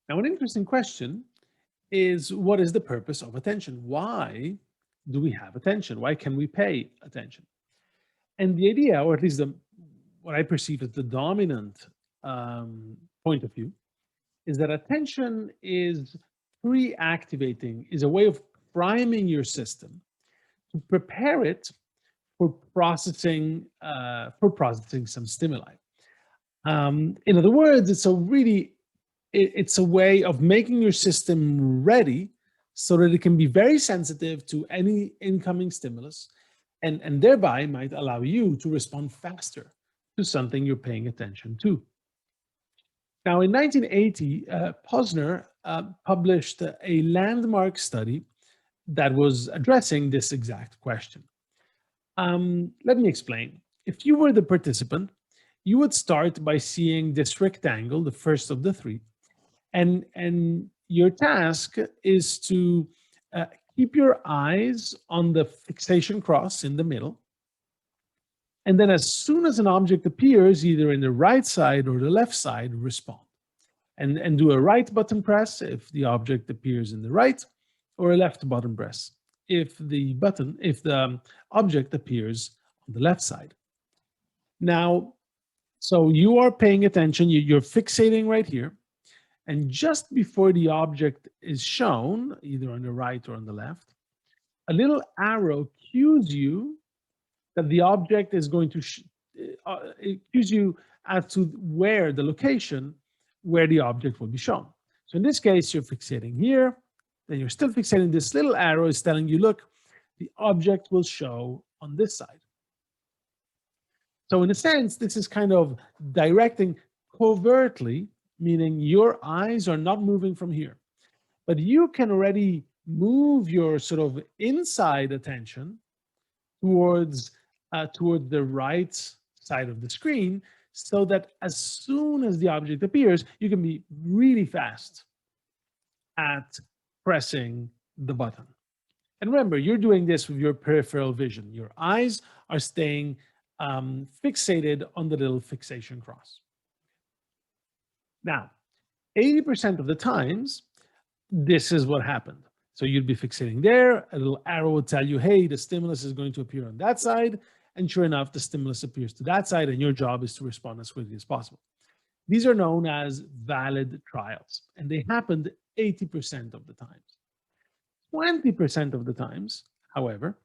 Now, an interesting question is, what is the purpose of attention? Why do we have attention? Why can we pay attention? And the idea, or at least what I perceive as the dominant point of view, is that attention is pre-activating, is a way of priming your system to prepare it for processing some stimuli. In other words, it's a way of making your system ready so that it can be very sensitive to any incoming stimulus, and thereby might allow you to respond faster to something you're paying attention to. Now, in 1980, Posner published a landmark study that was addressing this exact question. Let me explain. If you were the participant, you would start by seeing this rectangle, the first of the three, and your task is to uh, keep your eyes on the fixation cross in the middle. And then as soon as an object appears, either in the right side or the left side, respond. And do a right button press if the object appears in the right, or a left button press if the object appears on the left side. Now, so you are paying attention, you're fixating right here. And just before the object is shown, either on the right or on the left, a little arrow cues you that the object is going to, it cues you as to where the location where the object will be shown. So in this case, you're fixating here, then you're still fixating. This little arrow is telling you, look, the object will show on this side. So in a sense, this is kind of directing covertly, meaning your eyes are not moving from here, but you can already move your sort of inside attention towards toward the right side of the screen, so that as soon as the object appears, you can be really fast at pressing the button. And remember, you're doing this with your peripheral vision. Your eyes are staying fixated on the little fixation cross. Now, 80% of the times, this is what happened. So you'd be fixating there, a little arrow would tell you, hey, the stimulus is going to appear on that side. And sure enough, the stimulus appears to that side, and your job is to respond as quickly as possible. These are known as valid trials, and they happened 80% of the times. 20% of the times, however,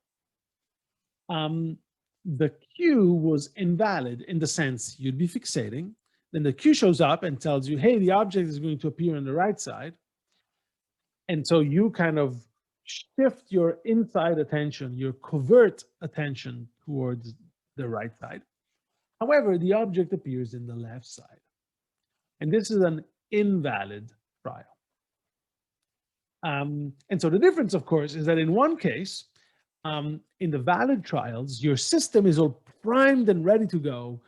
the cue was invalid in the sense you'd be fixating, then the cue shows up and tells you, hey, the object is going to appear on the right side. And so you kind of shift your inside attention, your covert attention towards the right side. However, the object appears in the left side. And this is an invalid trial. And so the difference, of course, is that in one case, in the valid trials, your system is all primed and ready to go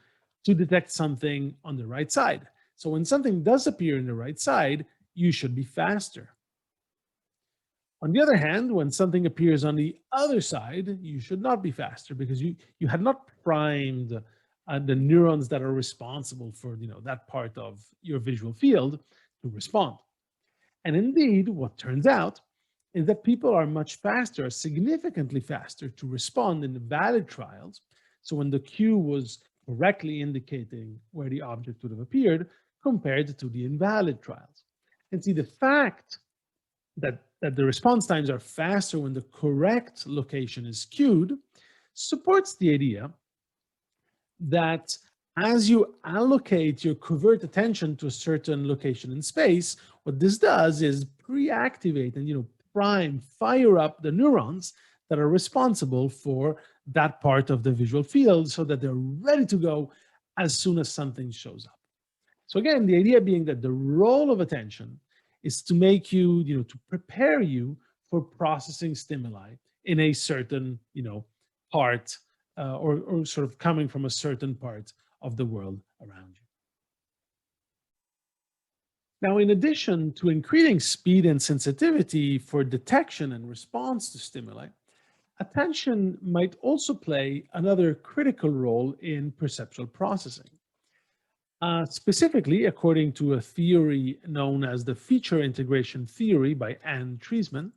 to detect something on the right side. So when something does appear in the right side, you should be faster. On the other hand, when something appears on the other side, you should not be faster because you had not primed the neurons that are responsible for that part of your visual field to respond. And indeed, what turns out is that people are much faster, significantly faster to respond in the valid trials. So when the cue was correctly indicating where the object would have appeared compared to the invalid trials. And see, the fact that the response times are faster when the correct location is cued supports the idea that as you allocate your covert attention to a certain location in space, what this does is pre-activate and prime, fire up the neurons that are responsible for that part of the visual field so that they're ready to go as soon as something shows up. So again, the idea being that the role of attention is to make you, to prepare you for processing stimuli in a certain, part or sort of coming from a certain part of the world around you. Now, in addition to increasing speed and sensitivity for detection and response to stimuli, attention might also play another critical role in perceptual processing. Specifically, according to a theory known as the feature integration theory by Anne Treisman,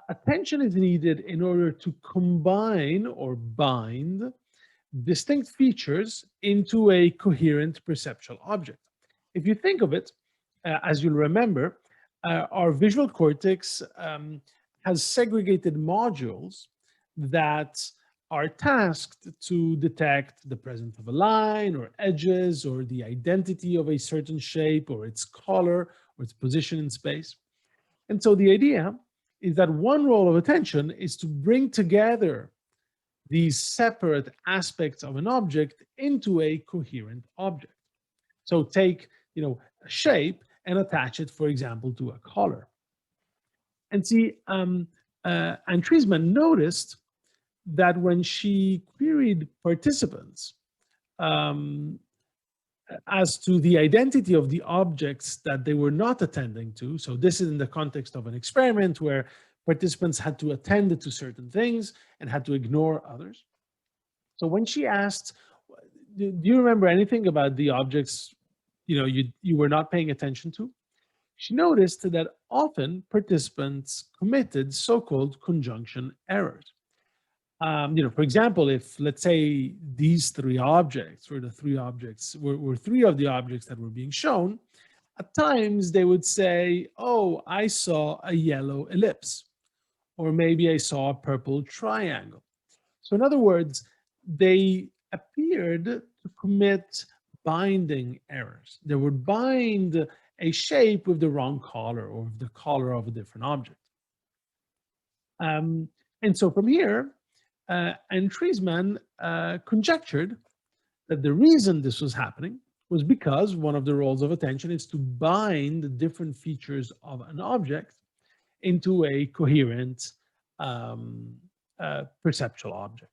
attention is needed in order to combine or bind distinct features into a coherent perceptual object. If you think of it, as you'll remember, our visual cortex has segregated modules that are tasked to detect the presence of a line or edges or the identity of a certain shape or its color or its position in space. And so the idea is that one role of attention is to bring together these separate aspects of an object into a coherent object. So take, a shape and attach it, for example, to a color. And see, Anne Treisman noticed that when she queried participants um, as to the identity of the objects that they were not attending to, so this is in the context of an experiment where participants had to attend to certain things and had to ignore others. So when she asked, do you remember anything about the objects you were not paying attention to? She noticed that often participants committed so-called conjunction errors. For example, if let's say these three objects were were three of the objects that were being shown, at times they would say, oh, I saw a yellow ellipse, or maybe I saw a purple triangle. So in other words, they appeared to commit binding errors. They would bind a shape with the wrong color or with the color of a different object. And so from here, and Treisman conjectured that the reason this was happening was because one of the roles of attention is to bind the different features of an object into a coherent perceptual object.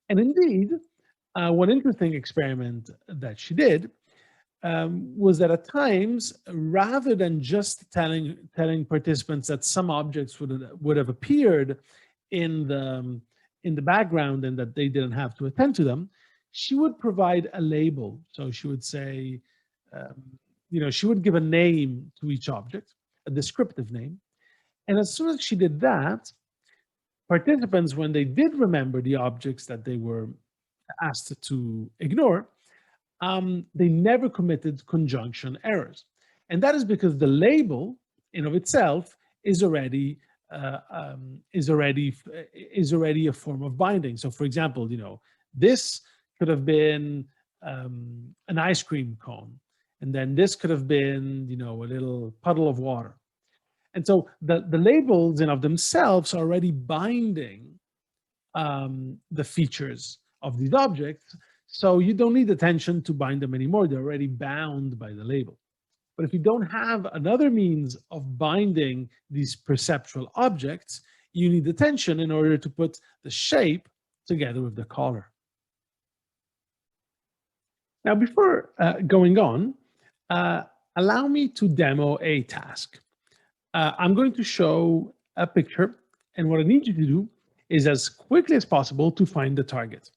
And indeed, one interesting experiment that she did was that at times, rather than just telling participants that some objects would have appeared in the background and that they didn't have to attend to them, she would provide a label. So she would say, she would give a name to each object, a descriptive name. And as soon as she did that, participants, when they did remember the objects that they were asked to ignore, they never committed conjunction errors. And that is because the label in of itself is already a form of binding. So for example, this could have been an ice cream cone, and then this could have been, a little puddle of water. And so the labels in of themselves are already binding the features of these objects. So you don't need attention to bind them anymore. They're already bound by the label. But if you don't have another means of binding these perceptual objects, you need attention in order to put the shape together with the color. Now, before going on, allow me to demo a task. I'm going to show a picture, and what I need you to do is as quickly as possible to find the target.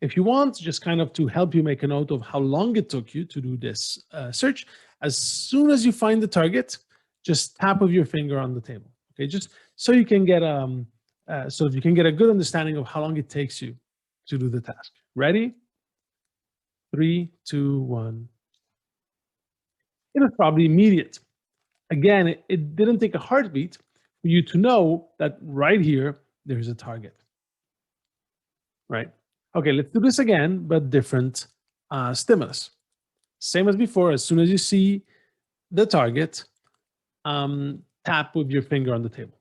If you want, just kind of to help you make a note of how long it took you to do this search, as soon as you find the target, just tap with your finger on the table. Okay, just so you can get a good understanding of how long it takes you to do the task. Ready? 3, 2, 1. It was probably immediate. Again, it didn't take a heartbeat for you to know that right here there's a target. Right? Okay, let's do this again, but different stimulus. Same as before, as soon as you see the target, tap with your finger on the table.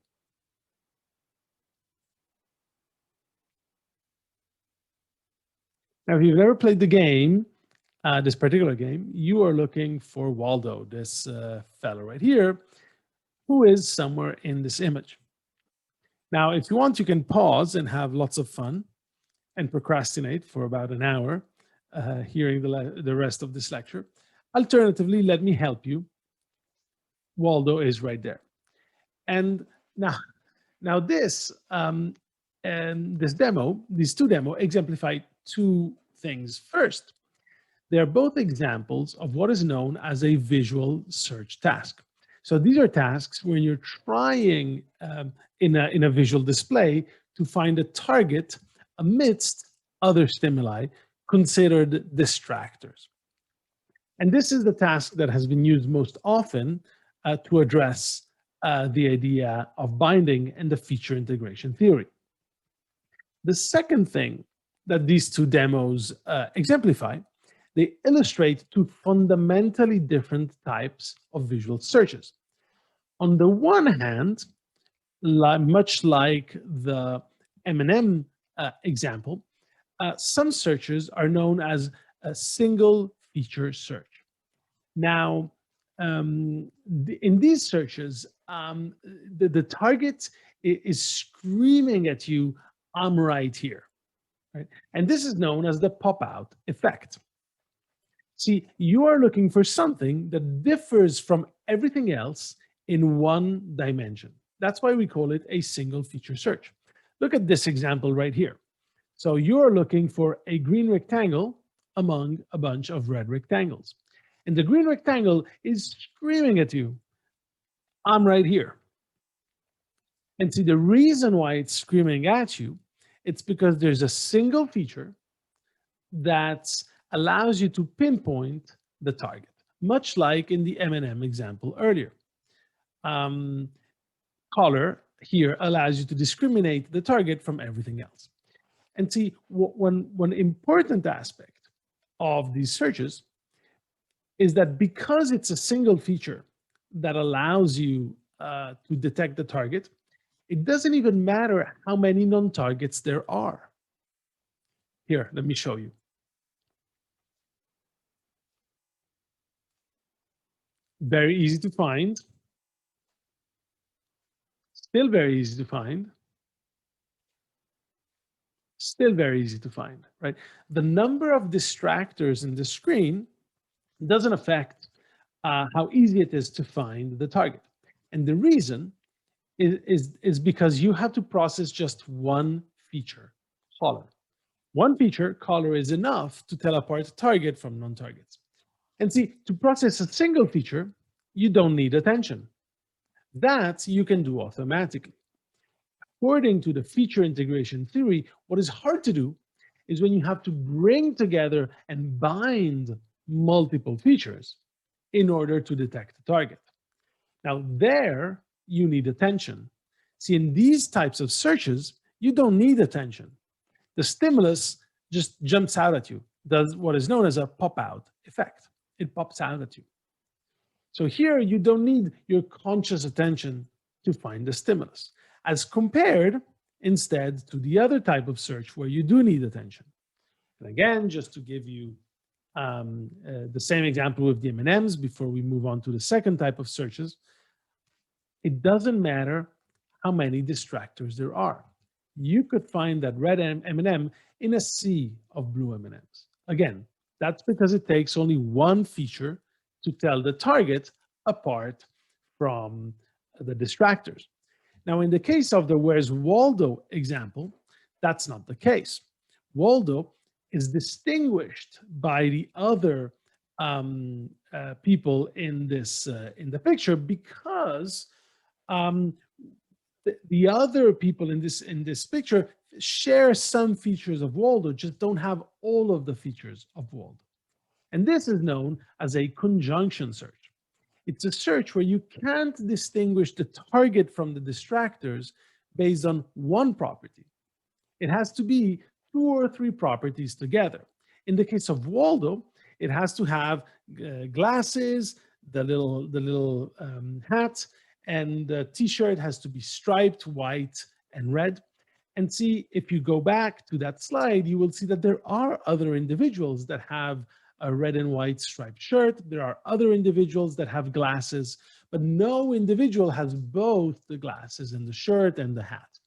Now, if you've never played the game, this particular game, you are looking for Waldo, this fellow right here, who is somewhere in this image. Now, if you want, you can pause and have lots of fun and procrastinate for about an hour, hearing the rest of this lecture. Alternatively, let me help you. Waldo is right there. And now this these two demo exemplify two things. First, They are both examples of what is known as a visual search task. So these are tasks when you're trying in a visual display to find a target amidst other stimuli considered distractors. And this is the task that has been used most often to address the idea of binding and the feature integration theory. The second thing that these two demos exemplify, they illustrate two fundamentally different types of visual searches. On the one hand, much like the M&M example, some searches are known as a single feature search. Now, in these searches, the target is screaming at you, I'm right here, right? And this is known as the pop-out effect. See, you are looking for something that differs from everything else in one dimension. That's why we call it a single feature search. Look at this example right here. So you're looking for a green rectangle among a bunch of red rectangles. And the green rectangle is screaming at you, I'm right here. And see, the reason why it's screaming at you, it's because there's a single feature that allows you to pinpoint the target, much like in the M&M example earlier. Color here allows you to discriminate the target from everything else. And see, one important aspect of these searches is that because it's a single feature that allows you to detect the target, it doesn't even matter how many non-targets there are. Here, let me show you. Very easy to find. Still very easy to find. Still very easy to find, right? The number of distractors in the screen doesn't affect how easy it is to find the target. And the reason is because you have to process just one feature, color. One feature, color, is enough to tell apart target from non-targets. And see, to process a single feature, you don't need attention. That you can do automatically. According to the feature integration theory, what is hard to do is when you have to bring together and bind multiple features in order to detect the target. Now, there you need attention. See, in these types of searches, you don't need attention. The stimulus just jumps out at you, does what is known as a pop-out effect. It pops out at you. So here you don't need your conscious attention to find the stimulus, as compared instead to the other type of search where you do need attention. And again, just to give you the same example with the M&Ms before we move on to the second type of searches, it doesn't matter how many distractors there are. You could find that red M&M in a sea of blue M&Ms. Again, that's because it takes only one feature to tell the target apart from the distractors. Now, in the case of the Where's Waldo example, that's not the case. Waldo is distinguished by the other people in the picture because the other people in this picture share some features of Waldo, just don't have all of the features of Waldo. And this is known as a conjunction search. It's a search where you can't distinguish the target from the distractors based on one property. It has to be 2 or 3 properties together. In the case of Waldo, it has to have glasses, the little hat, and the t-shirt has to be striped white and red. And see, if you go back to that slide, you will see that there are other individuals that have a red and white striped shirt. There are other individuals that have glasses, but no individual has both the glasses and the shirt and the hat.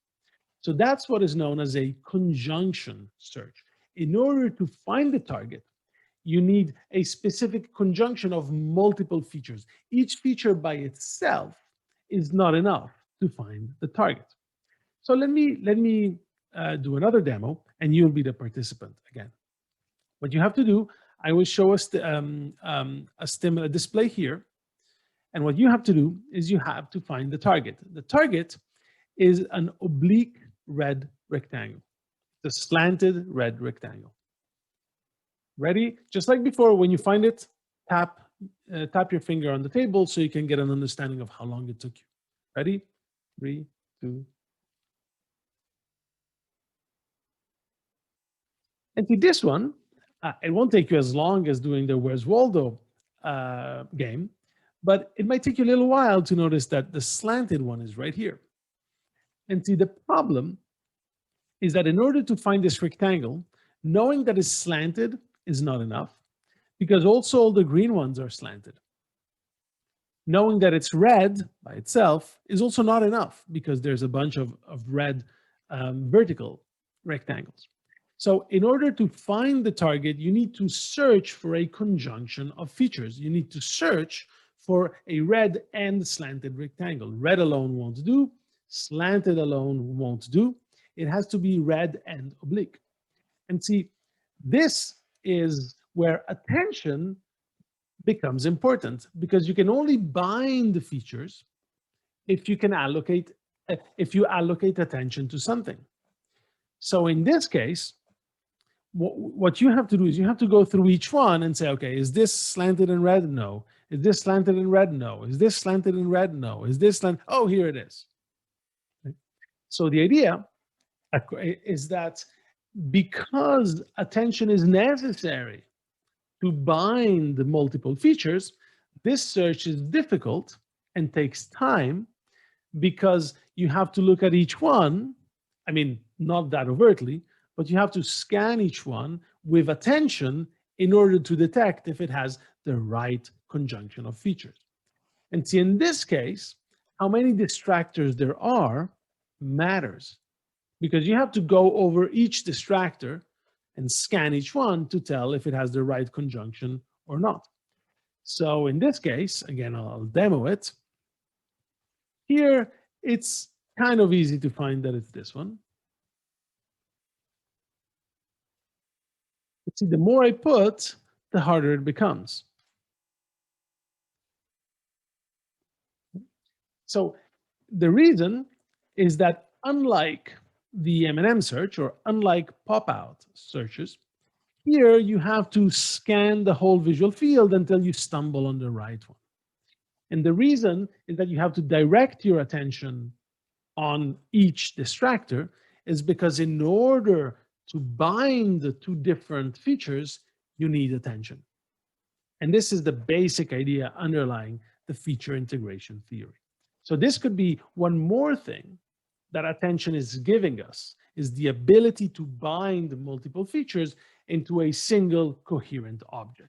So that's what is known as a conjunction search. In order to find the target, you need a specific conjunction of multiple features. Each feature by itself is not enough to find the target. So let me do another demo, and you'll be the participant again. What you have to do, I will show us a display here. And what you have to do is you have to find the target. The target is an oblique red rectangle, the slanted red rectangle. Ready? Just like before, when you find it, tap your finger on the table so you can get an understanding of how long it took you. Ready? 3, 2. And see this one, it won't take you as long as doing the Where's Waldo game, but it might take you a little while to notice that the slanted one is right here. And see, the problem is that in order to find this rectangle, knowing that it's slanted is not enough, because also all the green ones are slanted. Knowing that it's red by itself is also not enough, because there's a bunch of red vertical rectangles. So in order to find the target, you need to search for a conjunction of features. You need to search for a red and slanted rectangle. Red alone won't do. Slanted alone won't do. It has to be red and oblique. And see, this is where attention becomes important, because you can only bind the features if you allocate attention to something. So in this case, what you have to do is you have to go through each one and say, okay, is this slanted in red? No. Is this slanted in red? No. Is this slanted in red? No. Is this slanted? Oh, here it is. Okay. So the idea is that because attention is necessary to bind the multiple features, this search is difficult and takes time, because you have to look at each one. I mean, not that overtly, but you have to scan each one with attention in order to detect if it has the right conjunction of features. And see, in this case, how many distractors there are matters, because you have to go over each distractor and scan each one to tell if it has the right conjunction or not. So in this case, again, I'll demo it. Here, it's kind of easy to find that it's this one. But see, the more I put, the harder it becomes. So the reason is that unlike the M&M search, or unlike pop-out searches, here you have to scan the whole visual field until you stumble on the right one. And the reason is that you have to direct your attention on each distractor is because in order to bind the two different features, you need attention. And this is the basic idea underlying the feature integration theory. So this could be one more thing that attention is giving us, is the ability to bind multiple features into a single coherent object.